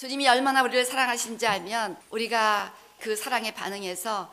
주님이 얼마나 우리를 사랑하신지 알면 우리가 그 사랑에 반응해서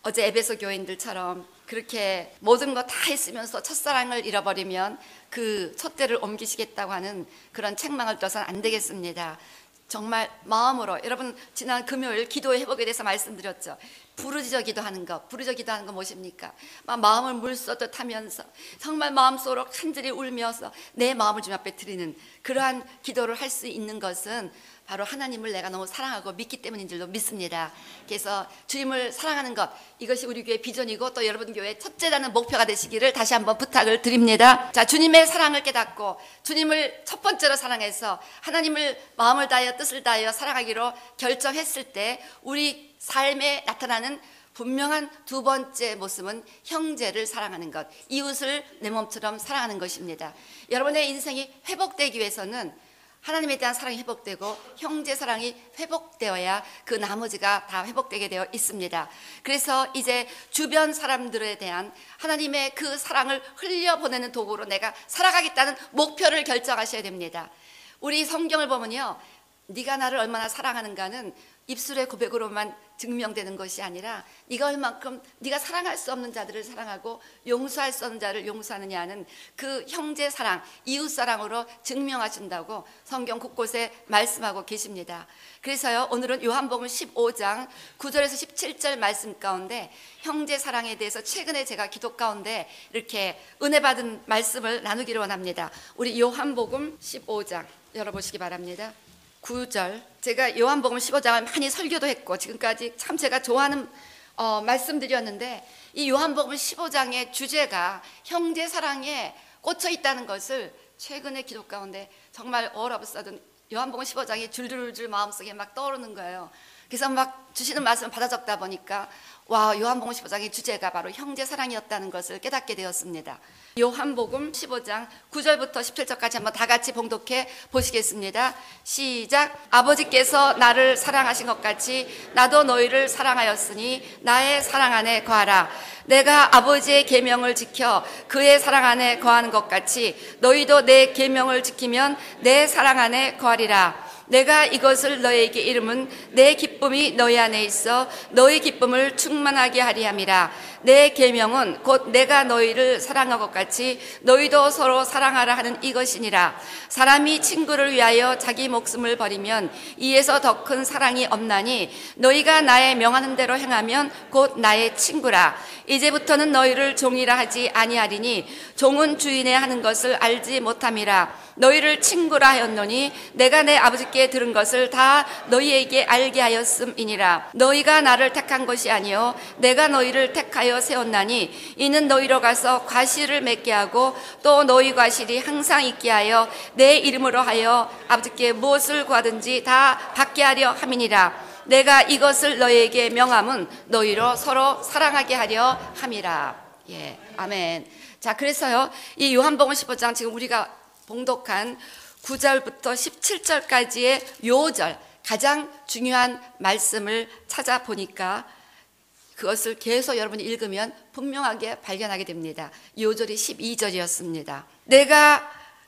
어제 에베소 교인들처럼 그렇게 모든 거 다 했으면서 첫사랑을 잃어버리면 그 촛대를 옮기시겠다고 하는 그런 책망을 둬서는 안 되겠습니다. 정말 마음으로, 여러분 지난 금요일 기도의 회복에 대해서 말씀드렸죠. 부르짖어 기도하는 것, 부르짖어 기도하는 건 무엇입니까? 마음을 물쏟듯 하면서 정말 마음속으로 간절히 울면서 내 마음을 주님 앞에 드리는 그러한 기도를 할 수 있는 것은 바로 하나님을 내가 너무 사랑하고 믿기 때문인 줄로 믿습니다. 그래서 주님을 사랑하는 것, 이것이 우리 교회 비전이고 또 여러분 교회 첫째라는 목표가 되시기를 다시 한번 부탁을 드립니다. 자, 주님의 사랑을 깨닫고 주님을 첫 번째로 사랑해서 하나님을 마음을 다하여 뜻을 다하여 사랑하기로 결정했을 때 우리 삶에 나타나는 분명한 두 번째 모습은 형제를 사랑하는 것, 이웃을 내 몸처럼 사랑하는 것입니다. 여러분의 인생이 회복되기 위해서는 하나님에 대한 사랑이 회복되고 형제 사랑이 회복되어야 그 나머지가 다 회복되게 되어 있습니다. 그래서 이제 주변 사람들에 대한 하나님의 그 사랑을 흘려보내는 도구로 내가 살아가겠다는 목표를 결정하셔야 됩니다. 우리 성경을 보면요, 네가 나를 얼마나 사랑하는가는 입술의 고백으로만 증명되는 것이 아니라 네가 얼만큼 네가 사랑할 수 없는 자들을 사랑하고 용서할 수 없는 자를 용서하느냐는 그 형제 사랑, 이웃 사랑으로 증명하신다고 성경 곳곳에 말씀하고 계십니다. 그래서요, 오늘은 요한복음 15장 9절에서 17절 말씀 가운데 형제 사랑에 대해서 최근에 제가 기도 가운데 이렇게 은혜 받은 말씀을 나누기를 원합니다. 우리 요한복음 15장 열어보시기 바랍니다. 9절, 제가 요한복음 15장을 많이 설교도 했고 지금까지 참 제가 좋아하는 말씀드렸는데 이 요한복음 15장의 주제가 형제 사랑에 꽂혀 있다는 것을 최근에 기도 가운데 정말 all of a sudden 요한복음 15장이 줄줄줄 마음속에 막 떠오르는 거예요. 그래서 막 주시는 말씀을 받아 적다 보니까 와, 요한복음 15장의 주제가 바로 형제 사랑이었다는 것을 깨닫게 되었습니다. 요한복음 15장 9절부터 17절까지 한번 다 같이 봉독해 보시겠습니다. 시작. 아버지께서 나를 사랑하신 것 같이 나도 너희를 사랑하였으니 나의 사랑 안에 거하라. 내가 아버지의 계명을 지켜 그의 사랑 안에 거하는 것 같이 너희도 내 계명을 지키면 내 사랑 안에 거하리라. 내가 이것을 너희에게 이름은 내 기쁨이 너희 안에 있어 너희 기쁨을 충만하게 하리 함이라. 내 계명은 곧 내가 너희를 사랑한 것 같이 너희도 서로 사랑하라 하는 이것이니라. 사람이 친구를 위하여 자기 목숨을 버리면 이에서 더 큰 사랑이 없나니 너희가 나의 명하는 대로 행하면 곧 나의 친구라. 이제부터는 너희를 종이라 하지 아니하리니 종은 주인의 하는 것을 알지 못함이라. 너희를 친구라 하였노니 내가 내 아버지께 들은 것을 다 너희에게 알게 하였음이니라. 너희가 나를 택한 것이 아니요 내가 너희를 택하여 세웠나니 이는 너희로 가서 과실을 맺게 하고 또 너희 과실이 항상 있게 하여 내 이름으로 하여 아버지께 무엇을 구하든지 다 받게 하려 함이니라. 내가 이것을 너희에게 명함은 너희로 서로 사랑하게 하려 함이라. 예, 아멘. 자, 그래서요, 이 요한복음 15장 지금 우리가 봉독한 9절부터 17절까지의 요절, 가장 중요한 말씀을 찾아보니까 그것을 계속 여러분이 읽으면 분명하게 발견하게 됩니다. 요절이 12절이었습니다.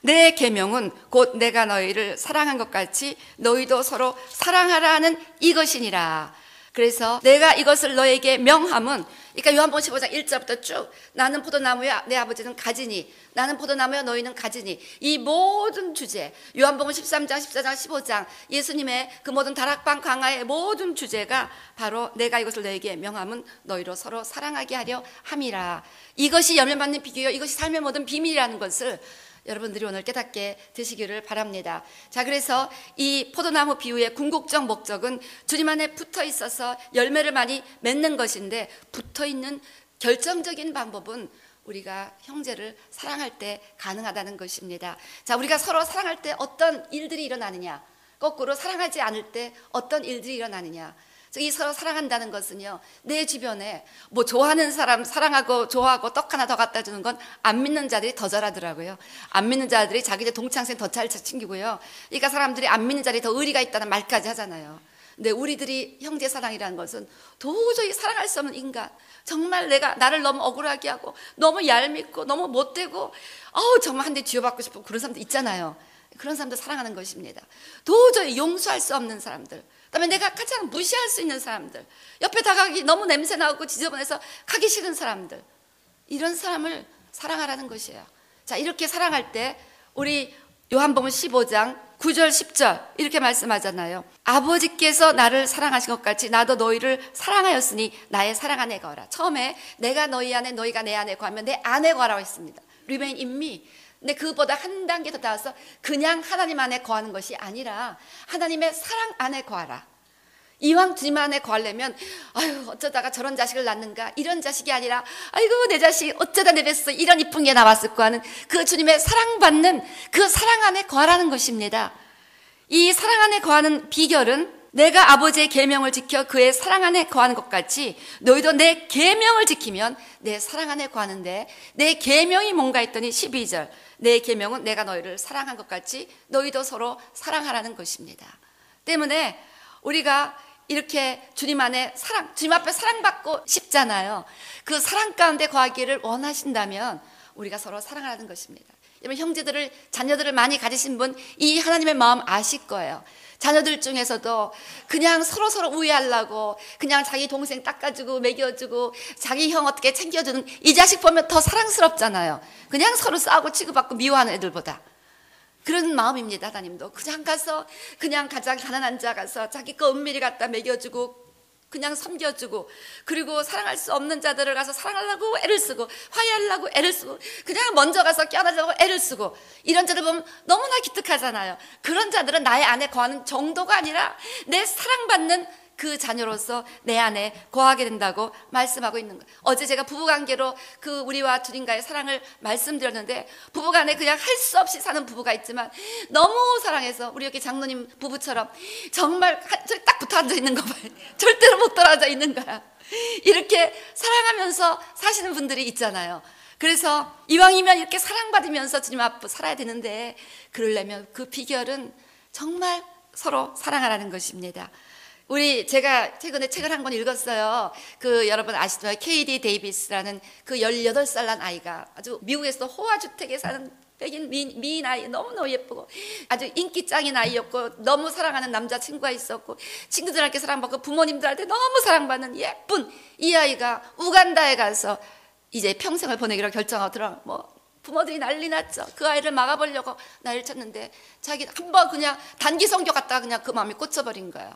내 계명은 곧 내가 너희를 사랑한 것 같이 너희도 서로 사랑하라는 이것이니라. 그래서 내가 이것을 너에게 명함은, 그러니까 요한복음 15장 1절부터 쭉 나는 포도나무야 내 아버지는 가지니 나는 포도나무야 너희는 가지니, 이 모든 주제, 요한복음 13장 14장 15장 예수님의 그 모든 다락방 강화의 모든 주제가 바로 내가 이것을 너에게 명함은 너희로 서로 사랑하게 하려 함이라. 이것이 열매 맺는 비결이요 이것이 삶의 모든 비밀이라는 것을 여러분들이 오늘 깨닫게 되시기를 바랍니다. 자, 그래서 이 포도나무 비유의 궁극적 목적은 주님 안에 붙어 있어서 열매를 많이 맺는 것인데, 붙어 있는 결정적인 방법은 우리가 형제를 사랑할 때 가능하다는 것입니다. 자, 우리가 서로 사랑할 때 어떤 일들이 일어나느냐, 거꾸로 사랑하지 않을 때 어떤 일들이 일어나느냐. 이 서로 사랑한다는 것은요, 내 주변에 뭐 좋아하는 사람 사랑하고 좋아하고 떡 하나 더 갖다 주는 건 안 믿는 자들이 더 잘하더라고요. 안 믿는 자들이 자기들 동창생 더 잘 챙기고요. 그러니까 사람들이 안 믿는 자들이 더 의리가 있다는 말까지 하잖아요. 근데 우리들이 형제 사랑이라는 것은 도저히 사랑할 수 없는 인간, 정말 나를 너무 억울하게 하고 너무 얄밉고 너무 못되고 정말 한 대 쥐어받고 싶고 그런 사람들 있잖아요. 그런 사람들 사랑하는 것입니다. 도저히 용서할 수 없는 사람들, 그다음에 내가 가장 무시할 수 있는 사람들, 옆에 다가가기 너무 냄새나고 지저분해서 가기 싫은 사람들, 이런 사람을 사랑하라는 것이에요. 자, 이렇게 사랑할 때 우리 요한복음 15장 9절 10절 이렇게 말씀하잖아요. 아버지께서 나를 사랑하신 것 같이 나도 너희를 사랑하였으니 나의 사랑 안에 거하라. 처음에 내가 너희 안에 너희가 내 안에 거하면 내 안에 거하라고 했습니다. Remain in me. 근데 그보다 한 단계 더 나아서 그냥 하나님 안에 거하는 것이 아니라 하나님의 사랑 안에 거하라. 이왕 주님 안에 거하려면 아유 어쩌다가 저런 자식을 낳는가, 이런 자식이 아니라 아이고 내 자식 어쩌다 내뱉어 이런 이쁜 게 나왔을까 하는 그 주님의 사랑받는 그 사랑 안에 거하라는 것입니다. 이 사랑 안에 거하는 비결은 내가 아버지의 계명을 지켜 그의 사랑 안에 거하는 것 같이 너희도 내 계명을 지키면 내 사랑 안에 거하는데, 내 계명이 뭔가 했더니 12절 내 계명은 내가 너희를 사랑한 것 같이 너희도 서로 사랑하라는 것입니다. 때문에 우리가 이렇게 주님 안에 주님 앞에 사랑받고 싶잖아요. 그 사랑 가운데 거하기를 원하신다면 우리가 서로 사랑하라는 것입니다. 여러분, 형제들을, 자녀들을 많이 가지신 분 이 하나님의 마음 아실 거예요. 자녀들 중에서도 그냥 서로 우애하려고 그냥 자기 동생 닦아주고 먹여주고 자기 형 어떻게 챙겨주는 이 자식 보면 더 사랑스럽잖아요. 그냥 서로 싸우고 치고받고 미워하는 애들보다. 그런 마음입니다. 하나님도 그냥 가서 그냥 가장 가난한 자 가서 자기 거 은밀히 갖다 먹여주고 그냥 섬겨주고, 그리고 사랑할 수 없는 자들을 가서 사랑하려고 애를 쓰고 화해하려고 애를 쓰고 그냥 먼저 가서 껴안으려고 애를 쓰고, 이런 자들 보면 너무나 기특하잖아요. 그런 자들은 나의 안에 거하는 정도가 아니라 내 사랑받는 그 자녀로서 내 안에 거하게 된다고 말씀하고 있는 거예요. 어제 제가 부부관계로 그 우리와 주님과의 사랑을 말씀드렸는데, 부부간에 그냥 할 수 없이 사는 부부가 있지만 너무 사랑해서 우리 여기 장로님 부부처럼 정말 딱 붙어 앉아 있는 거 봐요. 절대로 못 떨어져 있는 거야. 이렇게 사랑하면서 사시는 분들이 있잖아요. 그래서 이왕이면 이렇게 사랑받으면서 주님 앞에 살아야 되는데, 그러려면 그 비결은 정말 서로 사랑하라는 것입니다. 제가 최근에 책을 한 권 읽었어요. 여러분 아시죠? KD 데이비스라는 그 18살 난 아이가 아주 미국에서 호화주택에 사는 백인 미인 아이, 너무너무 예쁘고 아주 인기 짱인 아이였고, 너무 사랑하는 남자친구가 있었고, 친구들한테 사랑받고 부모님들한테 너무 사랑받는 예쁜 이 아이가 우간다에 가서 이제 평생을 보내기로 결정하더라. 부모들이 난리 났죠. 그 아이를 막아보려고 난리를 쳤는데 자기 한번 그냥 단기 선교 갔다가 그냥 그 마음이 꽂혀버린 거예요.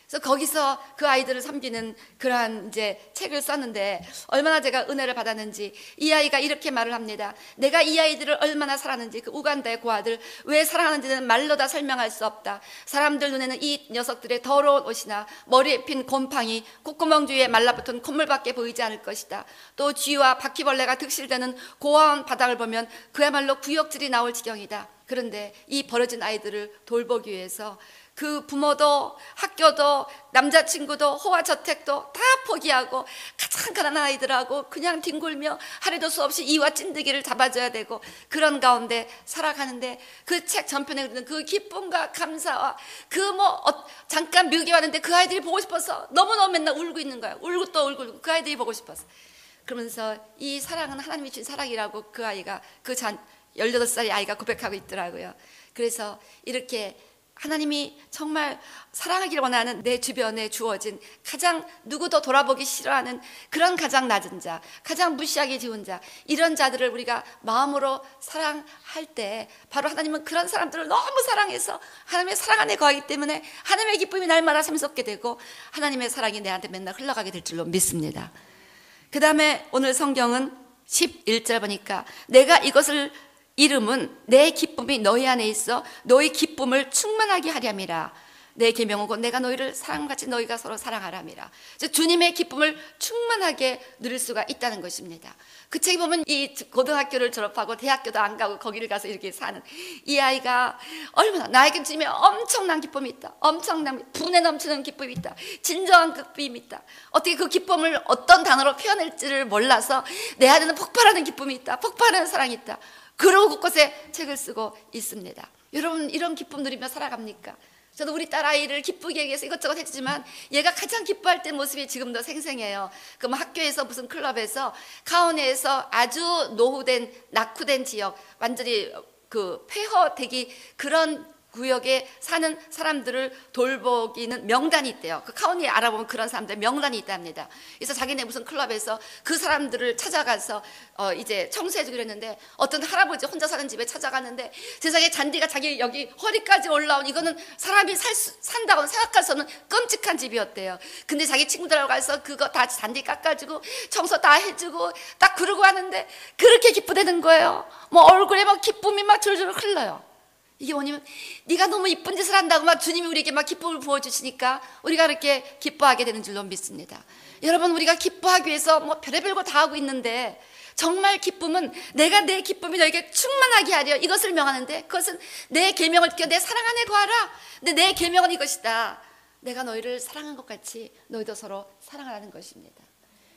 그래서 거기서 그 아이들을 섬기는 그러한 이제 책을 썼는데, 얼마나 제가 은혜를 받았는지 이 아이가 이렇게 말을 합니다. 내가 이 아이들을 얼마나 사랑하는지, 그 우간다의 고아들 왜 사랑하는지는 말로 다 설명할 수 없다. 사람들 눈에는 이 녀석들의 더러운 옷이나 머리에 핀 곰팡이, 콧구멍 주위에 말라붙은 콧물밖에 보이지 않을 것이다. 또 쥐와 바퀴벌레가 득실되는 고아원 바닥을 보면 그야말로 구역질이 나올 지경이다. 그런데 이 버려진 아이들을 돌보기 위해서 그 부모도 학교도 남자친구도 호화저택도 다 포기하고 가장 가난한 아이들하고 그냥 뒹굴며 하루도 수없이 이와 찐득이를 잡아줘야 되고, 그런 가운데 살아가는데 그 책 전편에 그리는 그 기쁨과 감사와 잠깐 미국에 왔는데 그 아이들이 보고 싶어서 너무너무 맨날 울고 있는 거야. 울고 또 울고 그 아이들이 보고 싶어서. 그러면서 이 사랑은 하나님이 주신 사랑이라고 그 아이가 18살의 아이가 고백하고 있더라고요. 그래서 이렇게 하나님이 정말 사랑하기를 원하는 내 주변에 주어진 가장 누구도 돌아보기 싫어하는 그런 가장 낮은 자, 가장 무시하기 좋은 자, 이런 자들을 우리가 마음으로 사랑할 때 바로 하나님은 그런 사람들을 너무 사랑해서 하나님의 사랑 안에 거하기 때문에 하나님의 기쁨이 날마다 샘솟게 되고 하나님의 사랑이 내한테 맨날 흘러가게 될 줄로 믿습니다. 그 다음에 오늘 성경은 11절 보니까 내가 이것을 이름은 내 기쁨이 너희 안에 있어 너희 기쁨을 충만하게 하렴이라. 내 계명은 곧 내가 너희를 사랑같이 너희가 서로 사랑하람이라. 주님의 기쁨을 충만하게 누릴 수가 있다는 것입니다. 그 책에 보면 이 고등학교를 졸업하고 대학교도 안 가고 거기를 가서 이렇게 사는 이 아이가 얼마나 나에게 주님의 엄청난 기쁨이 있다, 엄청난 분에 넘치는 기쁨이 있다, 진정한 기쁨이 있다, 어떻게 그 기쁨을 어떤 단어로 표현할지를 몰라서 내 안에는 폭발하는 기쁨이 있다, 폭발하는 사랑이 있다, 그러고 곳곳에 책을 쓰고 있습니다. 여러분 이런 기쁨 누리며 살아갑니까? 저도 우리 딸아이를 기쁘게 하기 위해서 이것저것 했지만 얘가 가장 기뻐할 때 모습이 지금도 생생해요. 학교에서 무슨 클럽에서 카운에서 아주 노후된 낙후된 지역, 완전히 그 폐허되기 그런 구역에 사는 사람들을 돌보기는 명단이 있대요. 그 카운티에 알아보면 그런 사람들 명단이 있답니다. 그래서 자기네 무슨 클럽에서 그 사람들을 찾아가서 이제 청소해주기로 했는데 어떤 할아버지 혼자 사는 집에 찾아갔는데 세상에 잔디가 자기 여기 허리까지 올라온 이거는 사람이 산다고 생각할 수 없는 끔찍한 집이었대요. 근데 자기 친구들하고 가서 그거 다 잔디 깎아주고 청소 다 해주고 딱 그러고 하는데 그렇게 기쁘다는 거예요. 뭐 얼굴에 막 기쁨이 막 줄줄 흘러요. 이게 뭐냐면 네가 너무 이쁜 짓을 한다고 막 주님이 우리에게 막 기쁨을 부어주시니까 우리가 그렇게 기뻐하게 되는 줄로 믿습니다. 여러분, 우리가 기뻐하기 위해서 뭐 별의별 거 다 하고 있는데 정말 기쁨은 내가 내 기쁨이 너에게 충만하게 하려 이것을 명하는데 그것은 내 계명을 지켜 내 사랑 안에 거하라. 근데 내 계명은 이것이다. 내가 너희를 사랑한 것 같이 너희도 서로 사랑하라는 것입니다.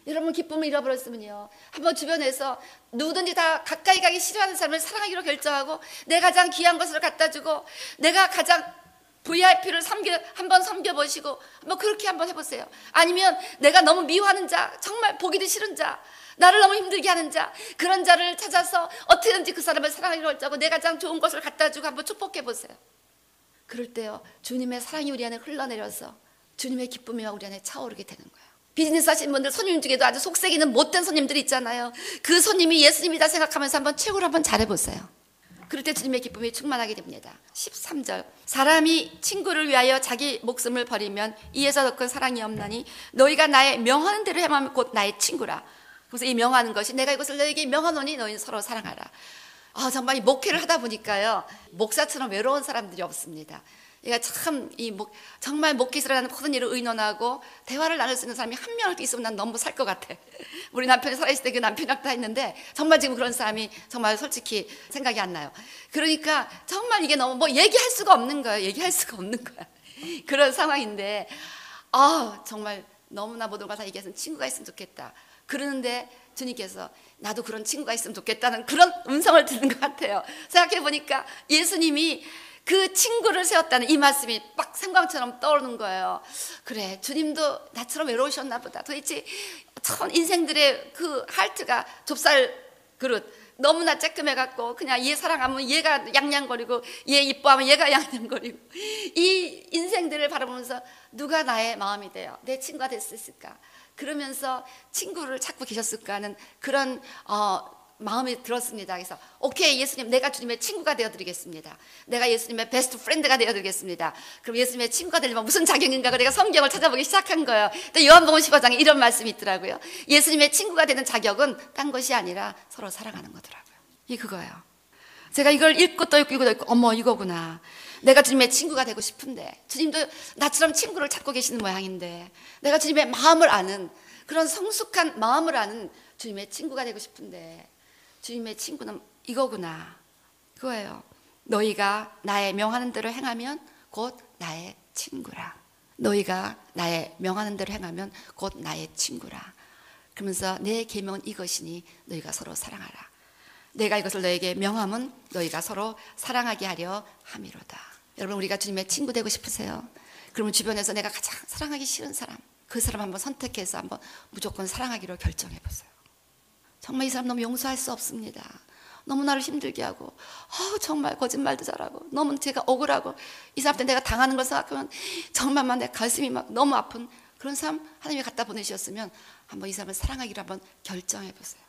여러분, 기쁨을 잃어버렸으면요, 한번 주변에서 누구든지 다 가까이 가기 싫어하는 사람을 사랑하기로 결정하고 내 가장 귀한 것을 갖다 주고 내가 가장 VIP를 한번 섬겨보시고 한번 그렇게 한번 해보세요. 아니면 내가 너무 미워하는 자, 정말 보기도 싫은 자, 나를 너무 힘들게 하는 자, 그런 자를 찾아서 어떻게든지 그 사람을 사랑하기로 결정하고 내 가장 좋은 것을 갖다 주고 한번 축복해보세요. 그럴 때요, 주님의 사랑이 우리 안에 흘러내려서 주님의 기쁨이 우리 안에 차오르게 되는 거예요. 비즈니스 하시는 분들 손님 중에도 아주 속색이는 못된 손님들이 있잖아요. 그 손님이 예수님이다 생각하면서 한번 최고로 한번 잘해보세요. 그럴 때 주님의 기쁨이 충만하게 됩니다. 13절, 사람이 친구를 위하여 자기 목숨을 버리면 이에서 더 큰 사랑이 없나니 너희가 나의 명하는 대로 행하면 곧 나의 친구라. 그래서 이 명하는 것이 내가 이것을 너에게 명하노니 너희는 서로 사랑하라. 정말 이 목회를 하다 보니까요, 목사처럼 외로운 사람들이 없습니다. 그러니까 참 정말 목회를 하는 모든 일을 의논하고 대화를 나눌 수 있는 사람이 한 명이라도 있으면 난 너무 살 것 같아. 우리 남편이 살아있을 때 그 남편이랑 다 했는데 정말 지금 그런 사람이 정말 솔직히 생각이 안 나요. 그러니까 정말 이게 너무 뭐 얘기할 수가 없는 거예요. 얘기할 수가 없는 거야. 그런 상황인데 정말 너무나 모든 걸 다 얘기해서 친구가 있으면 좋겠다. 그러는데 주님께서 나도 그런 친구가 있으면 좋겠다는 그런 음성을 듣는 것 같아요. 생각해 보니까 예수님이 그 친구를 세웠다는 이 말씀이 막 생광처럼 떠오르는 거예요. 그래, 주님도 나처럼 외로우셨나 보다. 도대체 참 인생들의 그 할트가 좁쌀 그릇 너무나 쬐끔해갖고 그냥 얘 사랑하면 얘가 양양거리고 얘 이뻐하면 얘가 양양거리고 이 인생들을 바라보면서 누가 나의 마음이 돼요? 내 친구가 됐을까? 그러면서 친구를 찾고 계셨을까 하는 그런 마음이 들었습니다. 그래서 오케이, 예수님, 내가 주님의 친구가 되어드리겠습니다. 내가 예수님의 베스트 프렌드가 되어드리겠습니다. 그럼 예수님의 친구가 되려면 무슨 자격인가? 내가 성경을 찾아보기 시작한 거예요. 또 요한복음 15장에 이런 말씀이 있더라고요. 예수님의 친구가 되는 자격은 딴 것이 아니라 서로 사랑하는 거더라고요. 그거예요. 제가 이걸 읽고 또 읽고 또 읽고 어머, 이거구나. 내가 주님의 친구가 되고 싶은데 주님도 나처럼 친구를 찾고 계시는 모양인데 내가 주님의 마음을 아는 그런 성숙한 마음을 아는 주님의 친구가 되고 싶은데 주님의 친구는 이거구나. 그거예요. 너희가 나의 명하는 대로 행하면 곧 나의 친구라. 너희가 나의 명하는 대로 행하면 곧 나의 친구라. 그러면서 내 계명은 이것이니 너희가 서로 사랑하라. 내가 이것을 너에게 명함은 너희가 서로 사랑하게 하려 함이로다. 여러분, 우리가 주님의 친구 되고 싶으세요? 그러면 주변에서 내가 가장 사랑하기 싫은 사람, 그 사람 한번 선택해서 한번 무조건 사랑하기로 결정해 보세요. 정말 이 사람 너무 용서할 수 없습니다. 너무 나를 힘들게 하고 정말 거짓말도 잘하고 너무 제가 억울하고 이 사람한테 내가 당하는 걸 생각하면 정말만 내 가슴이 막 너무 아픈 그런 사람 하나님이 갖다 보내셨으면 한번 이 사람을 사랑하기로 한번 결정해 보세요.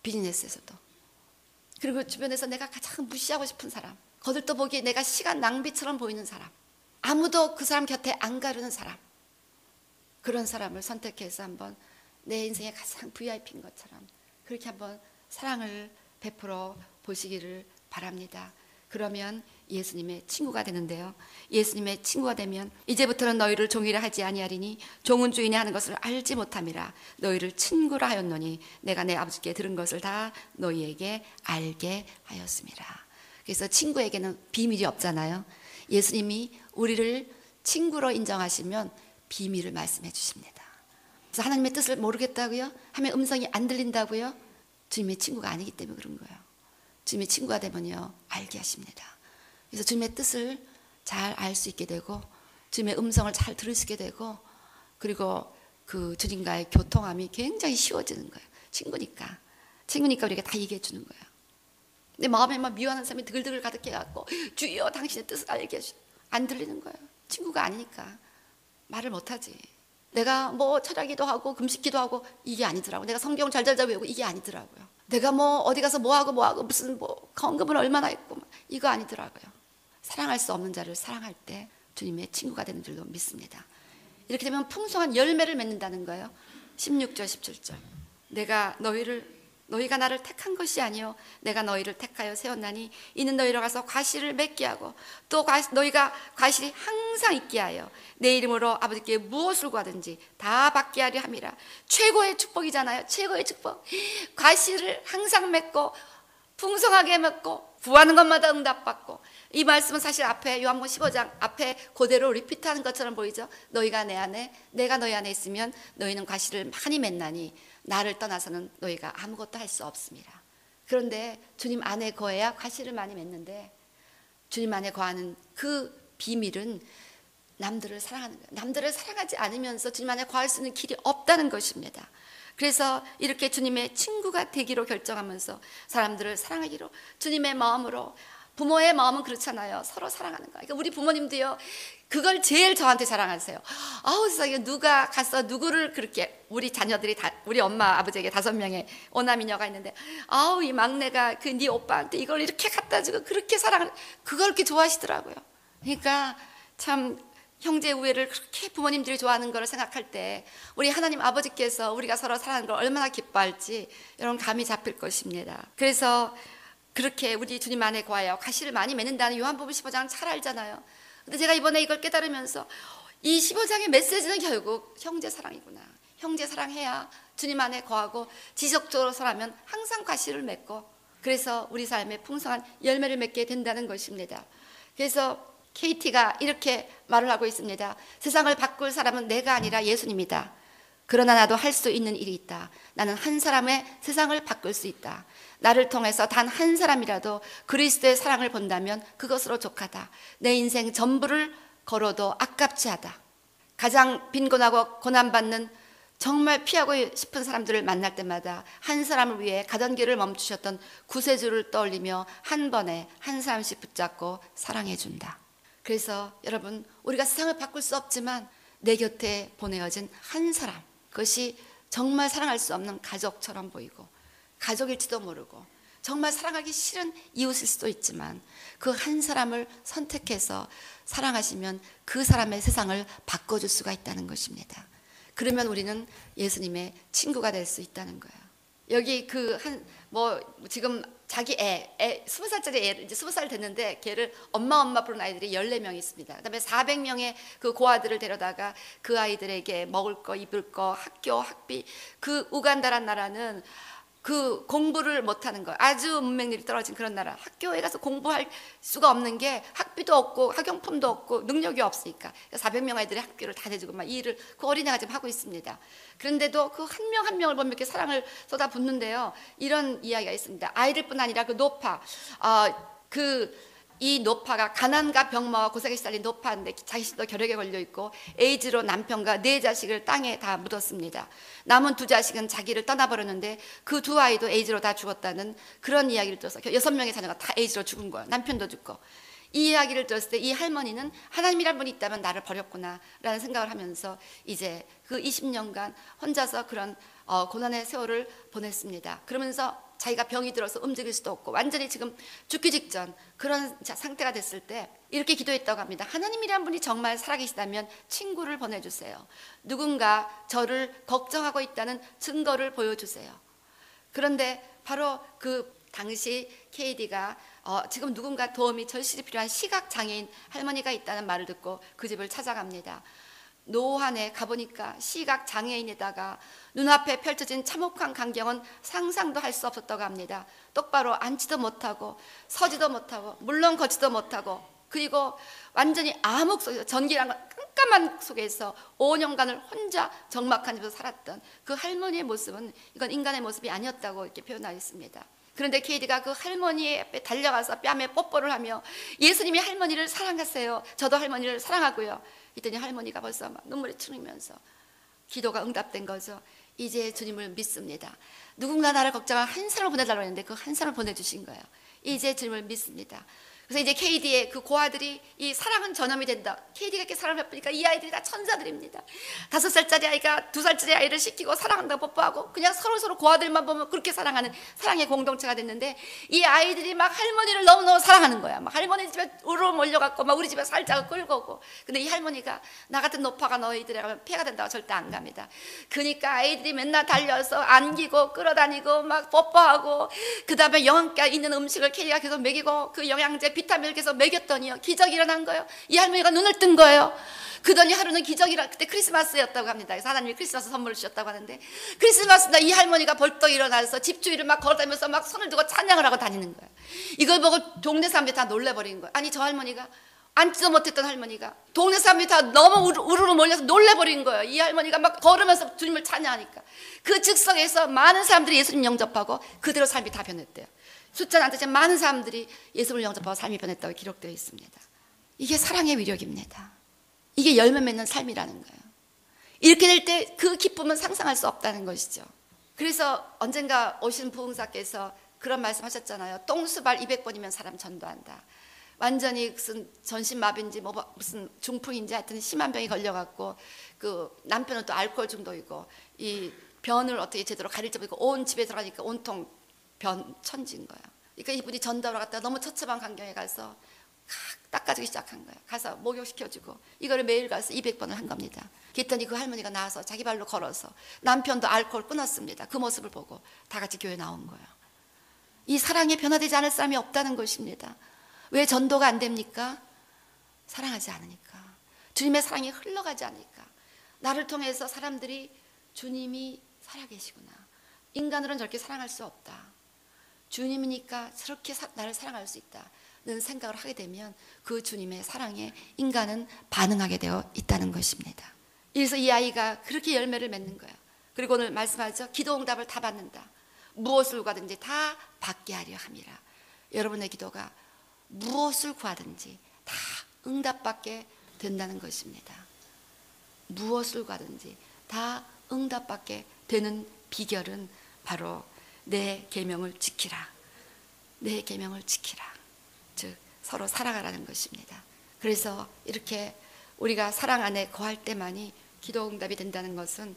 비즈니스에서도. 그리고 주변에서 내가 가장 무시하고 싶은 사람, 거들떠보기에 내가 시간 낭비처럼 보이는 사람, 아무도 그 사람 곁에 안 가려는 사람, 그런 사람을 선택해서 한번 내 인생의 가장 VIP인 것처럼 그렇게 한번 사랑을 베풀어 보시기를 바랍니다. 그러면 예수님의 친구가 되는데요. 예수님의 친구가 되면 이제부터는 너희를 종이라 하지 아니하리니 종은 주인이 하는 것을 알지 못함이라. 너희를 친구라 하였노니 내가 내 아버지께 들은 것을 다 너희에게 알게 하였음이라. 그래서 친구에게는 비밀이 없잖아요. 예수님이 우리를 친구로 인정하시면 비밀을 말씀해 주십니다. 그래서 하나님의 뜻을 모르겠다고요? 하나님의 음성이 안 들린다고요? 주님의 친구가 아니기 때문에 그런 거예요. 주님의 친구가 되면요, 알게 하십니다. 그래서 주님의 뜻을 잘 알 수 있게 되고 주님의 음성을 잘 들을 수 있게 되고 그리고 그 주님과의 교통함이 굉장히 쉬워지는 거예요. 친구니까 우리가 다 얘기해 주는 거예요. 내 마음에 막 미워하는 사람이 드글드글 가득해갖고 주여 당신의 뜻을 알게 해주시오. 안 들리는 거예요. 친구가 아니니까 말을 못하지. 내가 뭐 철학기도 하고 금식기도 하고 이게 아니더라고. 내가 성경 잘 외우고 이게 아니더라고요. 내가 뭐 어디 가서 뭐 하고 무슨 뭐 헌금을 얼마나 했고 이거 아니더라고요. 사랑할 수 없는 자를 사랑할 때 주님의 친구가 되는 줄로 믿습니다. 이렇게 되면 풍성한 열매를 맺는다는 거예요. 16절 17절 너희가 나를 택한 것이 아니요 내가 너희를 택하여 세웠나니 이는 너희로 가서 과실을 맺게 하고 또 너희가 과실이 항상 있게 하여 내 이름으로 아버지께 무엇을 구하든지 다 받게 하려 함이라. 최고의 축복이잖아요. 최고의 축복. 과실을 항상 맺고 풍성하게 맺고 구하는 것마다 응답받고. 이 말씀은 사실 앞에 요한복음 15장 앞에 그대로 리피트하는 것처럼 보이죠. 너희가 내 안에 내가 너희 안에 있으면 너희는 과실을 많이 맺나니 나를 떠나서는 너희가 아무것도 할 수 없습니다. 그런데 주님 안에 거해야 과실을 많이 맺는데 주님 안에 거하는 그 비밀은 남들을 사랑하는 거예요. 남들을 사랑하지 않으면서 주님 안에 거할 수 있는 길이 없다는 것입니다. 그래서 이렇게 주님의 친구가 되기로 결정하면서 사람들을 사랑하기로 주님의 마음으로. 부모의 마음은 그렇잖아요. 서로 사랑하는 거. 그러니까 우리 부모님도요, 그걸 제일 저한테 자랑하세요. 아우 세상에 누가 가서 누구를 그렇게 우리 자녀들이 우리 엄마 아버지에게 5명의 오남이녀가 있는데 아우 이 막내가 그 네 오빠한테 이걸 이렇게 갖다 주고 그렇게 사랑을 그걸 그렇게 좋아하시더라고요. 그러니까 참 형제 우애를 그렇게 부모님들이 좋아하는 걸 생각할 때 우리 하나님 아버지께서 우리가 서로 사랑하는 걸 얼마나 기뻐할지 여러분 감이 잡힐 것입니다. 그래서 그렇게 우리 주님 안에 거하여 과실을 많이 맺는다는 요한복음 15장 잘 알잖아요. 근데 제가 이번에 이걸 깨달으면서 이 15장의 메시지는 결국 형제 사랑이구나. 형제 사랑해야 주님 안에 거하고 지속적으로 살아면 항상 과실을 맺고 그래서 우리 삶에 풍성한 열매를 맺게 된다는 것입니다. 그래서 KT가 이렇게 말을 하고 있습니다. 세상을 바꿀 사람은 내가 아니라 예수님이다. 그러나 나도 할 수 있는 일이 있다. 나는 한 사람의 세상을 바꿀 수 있다. 나를 통해서 단 한 사람이라도 그리스도의 사랑을 본다면 그것으로 족하다. 내 인생 전부를 걸어도 아깝지 하다. 가장 빈곤하고 고난받는 정말 피하고 싶은 사람들을 만날 때마다 한 사람을 위해 가던 길을 멈추셨던 구세주를 떠올리며 한 번에 한 사람씩 붙잡고 사랑해 준다. 그래서 여러분 우리가 세상을 바꿀 수 없지만 내 곁에 보내어진 한 사람, 그것이 정말 사랑할 수 없는 가족처럼 보이고 가족일지도 모르고 정말 사랑하기 싫은 이웃일 수도 있지만 그 한 사람을 선택해서 사랑하시면 그 사람의 세상을 바꿔줄 수가 있다는 것입니다. 그러면 우리는 예수님의 친구가 될 수 있다는 거예요. 여기 지금 자기 20살짜리 애, 이제 20살 됐는데 걔를 엄마 부르는 아이들이 14명 있습니다. 그다음에 400명의 그 고아들을 데려다가 그 아이들에게 먹을 거, 입을 거, 학교, 학비. 그 우간다란 나라는 그 공부를 못하는 거예요. 아주 문맹률이 떨어진 그런 나라. 학교에 가서 공부할 수가 없는 게 학비도 없고 학용품도 없고 능력이 없으니까 400명 아이들의 학교를 다 대주고 막 이 일을 그 어린애가 지금 하고 있습니다. 그런데도 그 한 명 한 명을 보면 이렇게 사랑을 쏟아붓는데요. 이런 이야기가 있습니다. 아이들뿐 아니라 그 노파, 이 노파가 가난과 병마와 고생에 시달린 노파인데 자신도 결핵에 걸려 있고 에이즈로 남편과 4자식을 땅에 다 묻었습니다. 남은 2자식은 자기를 떠나버렸는데 그 2아이도 에이즈로 다 죽었다는 그런 이야기를 들어서 6명의 자녀가 다 에이즈로 죽은 거예요. 남편도 죽고. 이 이야기를 들었을 때 이 할머니는 하나님이란 분이 있다면 나를 버렸구나 라는 생각을 하면서 이제 그 20년간 혼자서 그런 고난의 세월을 보냈습니다. 그러면서 자기가 병이 들어서 움직일 수도 없고 완전히 지금 죽기 직전 그런 상태가 됐을 때 이렇게 기도했다고 합니다. 하나님이란 분이 정말 살아계시다면 친구를 보내주세요. 누군가 저를 걱정하고 있다는 증거를 보여주세요. 그런데 바로 그 당시 KD가 지금 누군가 도움이 절실히 필요한 시각장애인 할머니가 있다는 말을 듣고 그 집을 찾아갑니다. 노안에 가보니까 시각장애인에다가 눈앞에 펼쳐진 참혹한 광경은 상상도 할 수 없었다고 합니다. 똑바로 앉지도 못하고 서지도 못하고 물론 걷지도 못하고 그리고 완전히 암흑 속에서 전기란 깜깜한 속에서 5년간을 혼자 적막한 집에서 살았던 그 할머니의 모습은 이건 인간의 모습이 아니었다고 이렇게 표현하였습니다. 그런데 케이디가 그 할머니 앞에 달려가서 뺨에 뽀뽀를 하며 예수님이 할머니를 사랑하세요. 저도 할머니를 사랑하고요. 이랬더니 할머니가 벌써 막 눈물이 흐르면서 기도가 응답된 거죠. 이제 주님을 믿습니다. 누군가 나를 걱정한 한 사람을 보내달라고 했는데 그 한 사람을 보내주신 거예요. 이제 주님을 믿습니다. 그래서 이제 KD의 그 고아들이 이 사랑은 전염이 된다. KD가 이렇게 사랑을 베푸니까 이 아이들이 다 천사들입니다. 5살짜리 아이가 2살짜리 아이를 시키고 사랑한다고 뽀뽀하고 그냥 서로 고아들만 보면 그렇게 사랑하는 사랑의 공동체가 됐는데, 이 아이들이 막 할머니를 너무너무 사랑하는 거야. 막 할머니 집에 우르르 몰려갔고 막 우리 집에 살짝을 끌고 오고. 근데 이 할머니가 나 같은 노파가 너희들에 가면 폐가 된다고 절대 안 갑니다. 그러니까 아이들이 맨날 달려서 안기고 끌어다니고 막 뽀뽀하고, 그 다음에 영양가 있는 음식을 KD가 계속 먹이고 그 영양제 비타민을 계속 먹였더니요, 기적이 일어난 거예요. 이 할머니가 눈을 뜬 거예요. 그더니 하루는 기적이라, 그때 크리스마스였다고 합니다. 그래서 하나님이 크리스마스 선물을 주셨다고 하는데, 크리스마스 날 이 할머니가 벌떡 일어나서 집 주위를 막 걸어다니면서 막 손을 들고 찬양을 하고 다니는 거예요. 이걸 보고 동네 사람들이 다 놀래버린 거예요. 아니, 저 할머니가, 앉지도 못했던 할머니가 동네 사람들이 다 너무 우르르 몰려서 놀래버린 거예요. 이 할머니가 막 걸으면서 주님을 찬양하니까 그 즉석에서 많은 사람들이 예수님 영접하고 그대로 삶이 다 변했대요. 숫자는 안 되지만 많은 사람들이 예수를 영접하고 삶이 변했다고 기록되어 있습니다. 이게 사랑의 위력입니다. 이게 열매 맺는 삶이라는 거예요. 이렇게 될 때 그 기쁨은 상상할 수 없다는 것이죠. 그래서 언젠가 오신 부흥사께서 그런 말씀하셨잖아요. 똥수발 200번이면 사람 전도한다. 완전히 무슨 전신마비인지 뭐 무슨 중풍인지 하여튼 심한 병이 걸려갖고 그 남편은 또 알코올 중독이고 이 변을 어떻게 제대로 가릴지 모르고 온 집에 들어가니까 온통 변 천지인 거예요. 그러니까 이분이 전도하러 갔다가 너무 처참한 광경에 가서 닦아주기 시작한 거예요. 가서 목욕시켜주고 이거를 매일 가서 200번을 한 겁니다. 그랬더니 그 할머니가 나와서 자기 발로 걸어서 남편도 알코올 끊었습니다. 그 모습을 보고 다 같이 교회 나온 거예요. 이 사랑에 변화되지 않을 사람이 없다는 것입니다. 왜 전도가 안 됩니까? 사랑하지 않으니까. 주님의 사랑이 흘러가지 않으니까. 나를 통해서 사람들이 주님이 살아계시구나, 인간으로는 저렇게 사랑할 수 없다, 주님이니까 저렇게 나를 사랑할 수 있다는 생각을 하게 되면 그 주님의 사랑에 인간은 반응하게 되어 있다는 것입니다. 그래서 이 아이가 그렇게 열매를 맺는 거예요. 그리고 오늘 말씀하죠. 기도응답을 다 받는다. 무엇을 구하든지 다 받게 하려 함이라. 여러분의 기도가 무엇을 구하든지 다 응답받게 된다는 것입니다. 무엇을 구하든지 다 응답받게 되는 비결은 바로 내 계명을 지키라. 내 계명을 지키라. 즉 서로 살아가라는 것입니다. 그래서 이렇게 우리가 사랑 안에 거할 때만이 기도 응답이 된다는 것은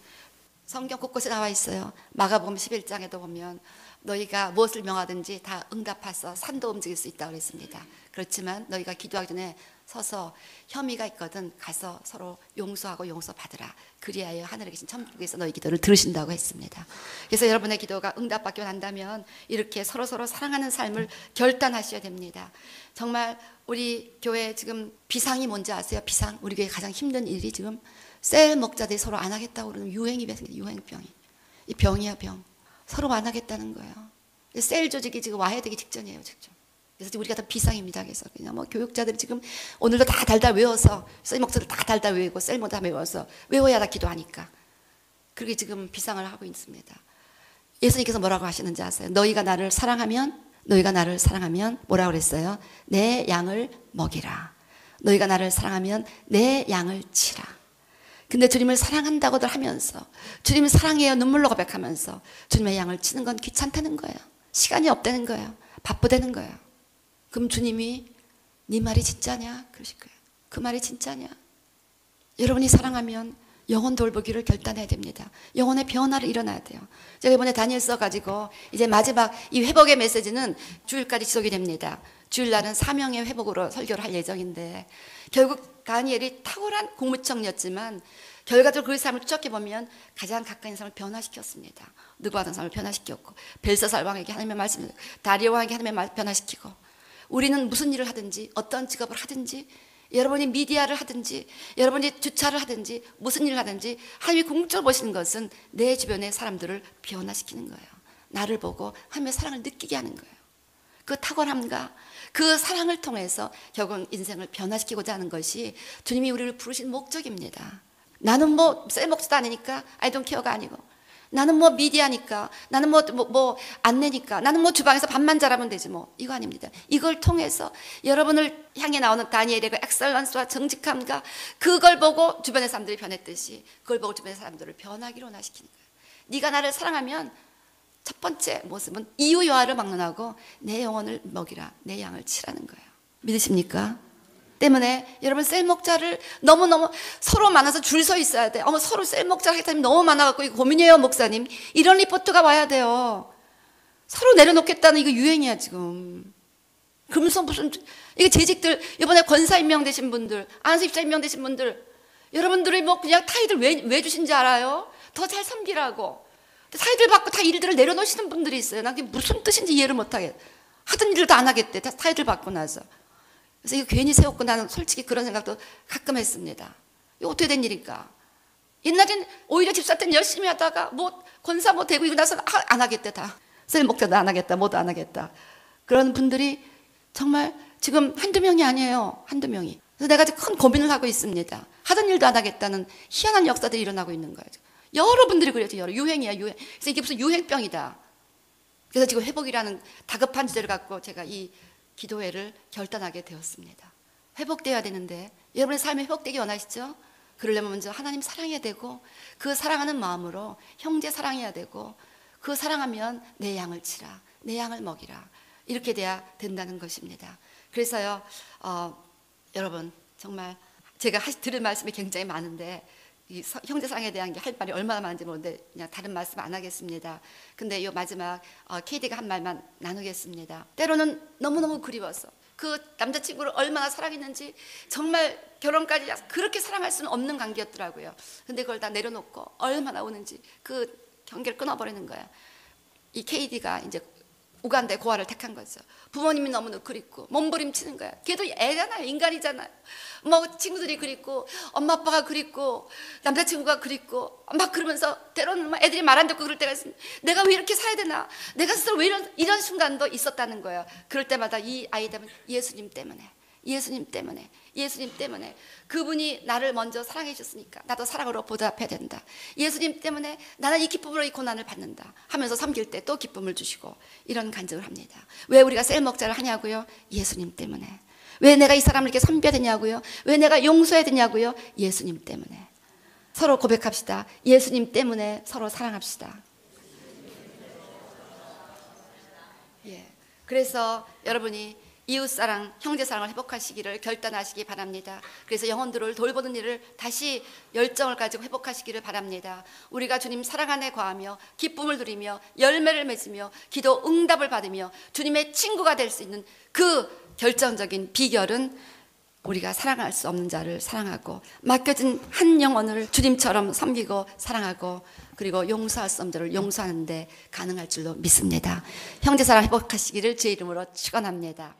성경 곳곳에 나와 있어요. 마가복음 11장에도 보면 너희가 무엇을 명하든지 다 응답하서 산도 움직일 수 있다고 그랬습니다. 그렇지만 너희가 기도하기 전에 서서 혐의가 있거든 가서 서로 용서하고 용서받으라. 그리하여 하늘에 계신 천국에서 너희 기도를 들으신다고 했습니다. 그래서 여러분의 기도가 응답받기 원한다면 이렇게 서로서로 사랑하는 삶을 결단하셔야 됩니다. 정말 우리 교회 지금 비상이 뭔지 아세요? 비상. 우리 교회 가장 힘든 일이 지금 셀 목자들이 서로 안 하겠다고 그러는 유행이 생깁니다. 유행병이. 이 병이야 병. 서로 안 하겠다는 거예요. 셀 조직이 지금 와해되기 직전이에요. 직전. 그래서 지금 우리가 다 비상입니다. 그래서 그냥 뭐 교육자들이 지금 오늘도 다 달달 외워서 셀 목자들 다 달달 외우고 셀모 다 외워서 외워야 다 기도하니까 그렇게 지금 비상을 하고 있습니다. 예수님께서 뭐라고 하시는지 아세요? 너희가 나를 사랑하면 뭐라고 그랬어요? 내 양을 먹이라. 너희가 나를 사랑하면 내 양을 치라. 근데 주님을 사랑한다고들 하면서 주님을 사랑해요 눈물로 고백하면서 주님의 양을 치는 건 귀찮다는 거예요. 시간이 없다는 거예요. 바쁘다는 거예요. 그럼 주님이 네 말이 진짜냐? 그러실 거예요. 그 말이 진짜냐? 여러분이 사랑하면 영혼 돌보기를 결단해야 됩니다. 영혼의 변화를 일어나야 돼요. 제가 이번에 다니엘 써가지고 이제 마지막 이 회복의 메시지는 주일까지 지속이 됩니다. 주일날은 사명의 회복으로 설교를 할 예정인데 결국 다니엘이 탁월한 공무청이었지만 결과적으로 그 삶을 추적해보면 가장 가까이 있는 사람을 변화시켰습니다. 느부갓네살 사람을 변화시켰고 벨사살 왕에게 하나님의 말씀을, 다리오 왕에게 하나님의 말 변화시키고 우리는 무슨 일을 하든지 어떤 직업을 하든지 여러분이 미디어를 하든지 여러분이 주차를 하든지 무슨 일을 하든지 하나님이 궁극적으로 보시는 것은 내 주변의 사람들을 변화시키는 거예요. 나를 보고 하나님의 사랑을 느끼게 하는 거예요. 그 탁월함과 그 사랑을 통해서 결국 인생을 변화시키고자 하는 것이 주님이 우리를 부르신 목적입니다. 나는 뭐 셀목수도 아니니까 I don't care가 아니고 나는 뭐 미디어니까 나는 뭐 안내니까 나는 뭐 주방에서 밥만 잘하면 되지 뭐 이거 아닙니다. 이걸 통해서 여러분을 향해 나오는 다니엘의 그 엑셀런스와 정직함과 그걸 보고 주변의 사람들이 변했듯이 그걸 보고 주변의 사람들을 변하기로 원하시키는 거예요. 네가 나를 사랑하면 첫 번째 모습은 이유 여하를 막론하고 내 영혼을 먹이라, 내 양을 치라는 거예요. 믿으십니까? 때문에 여러분 셀 목자를 너무너무 서로 많아서 줄 서 있어야 돼. 어머 서로 셀 목자 하겠다니 너무 많아갖고 이거 고민이에요 목사님. 이런 리포트가 와야 돼요. 서로 내려놓겠다는 이거 유행이야 지금. 그러면서 무슨 이게 재직들 이번에 권사 임명되신 분들, 안수 입사 임명되신 분들, 여러분들이 뭐 그냥 타이틀 왜 주신지 알아요? 더 잘 섬기라고. 타이틀 받고 다 일들을 내려놓으시는 분들이 있어요. 난 그게 무슨 뜻인지 이해를 못하겠어. 하던 일도 안 하겠대. 다 타이틀 받고 나서. 그래서 이거 괜히 세웠고 나는 솔직히 그런 생각도 가끔 했습니다. 이거 어떻게 된 일일까? 옛날엔 오히려 집사 때는 열심히 하다가 뭐 권사 뭐 되고 이거 나서 안 하겠대 다. 셀 목자도 안 하겠다. 뭐도 안 하겠다. 그런 분들이 정말 지금 한두 명이 아니에요. 한두 명이. 그래서 내가 큰 고민을 하고 있습니다. 하던 일도 안 하겠다는 희한한 역사들이 일어나고 있는 거예요. 여러분들이 그래요. 유행이야 유행. 그래서 이게 무슨 유행병이다. 그래서 지금 회복이라는 다급한 주제를 갖고 제가 이 기도회를 결단하게 되었습니다. 회복되어야 되는데 여러분의 삶이 회복되기 원하시죠? 그러려면 먼저 하나님 사랑해야 되고 그 사랑하는 마음으로 형제 사랑해야 되고 그 사랑하면 내 양을 치라, 내 양을 먹이라 이렇게 돼야 된다는 것입니다. 그래서요 여러분 정말 제가 들을 말씀이 굉장히 많은데 이 형제 사랑에 대한 게 할 말이 얼마나 많은지 모르는데 그냥 다른 말씀 안 하겠습니다. 근데 이 마지막 KD가 한 말만 나누겠습니다. 때로는 너무너무 그리워서 그 남자친구를 얼마나 사랑했는지 정말 결혼까지 그렇게 사랑할 수는 없는 관계였더라고요. 근데 그걸 다 내려놓고 얼마나 오는지 그 경계를 끊어버리는 거야. 이 KD가 이제 우간다의 고아를 택한 거죠. 부모님이 너무너무 그립고 몸부림치는 거야. 걔도 애잖아요. 인간이잖아요. 뭐 친구들이 그립고 엄마 아빠가 그립고 남자친구가 그립고 막 그러면서 때로는 막 애들이 말 안 듣고 그럴 때가 있습니다. 내가 왜 이렇게 살아야 되나? 내가 스스로 왜 이런 순간도 있었다는 거예요. 그럴 때마다 이 아이들은 예수님 때문에 예수님 때문에 예수님 때문에 그분이 나를 먼저 사랑해 주셨으니까 나도 사랑으로 보답해야 된다. 예수님 때문에 나는 이 기쁨으로 이 고난을 받는다 하면서 섬길 때 또 기쁨을 주시고 이런 간증을 합니다. 왜 우리가 셀 목자를 하냐고요? 예수님 때문에. 왜 내가 이 사람을 이렇게 섬겨야 되냐고요? 왜 내가 용서해야 되냐고요? 예수님 때문에. 서로 고백합시다. 예수님 때문에 서로 사랑합시다. 예. 그래서 여러분이 이웃사랑, 형제사랑을 회복하시기를 결단하시기 바랍니다. 그래서 영혼들을 돌보는 일을 다시 열정을 가지고 회복하시기를 바랍니다. 우리가 주님 사랑 안에 거하며 기쁨을 누리며 열매를 맺으며 기도 응답을 받으며 주님의 친구가 될 수 있는 그 결정적인 비결은 우리가 사랑할 수 없는 자를 사랑하고 맡겨진 한 영혼을 주님처럼 섬기고 사랑하고 그리고 용서할 수 없는 자를 용서하는 데 가능할 줄로 믿습니다. 형제사랑 회복하시기를 제 이름으로 축원합니다.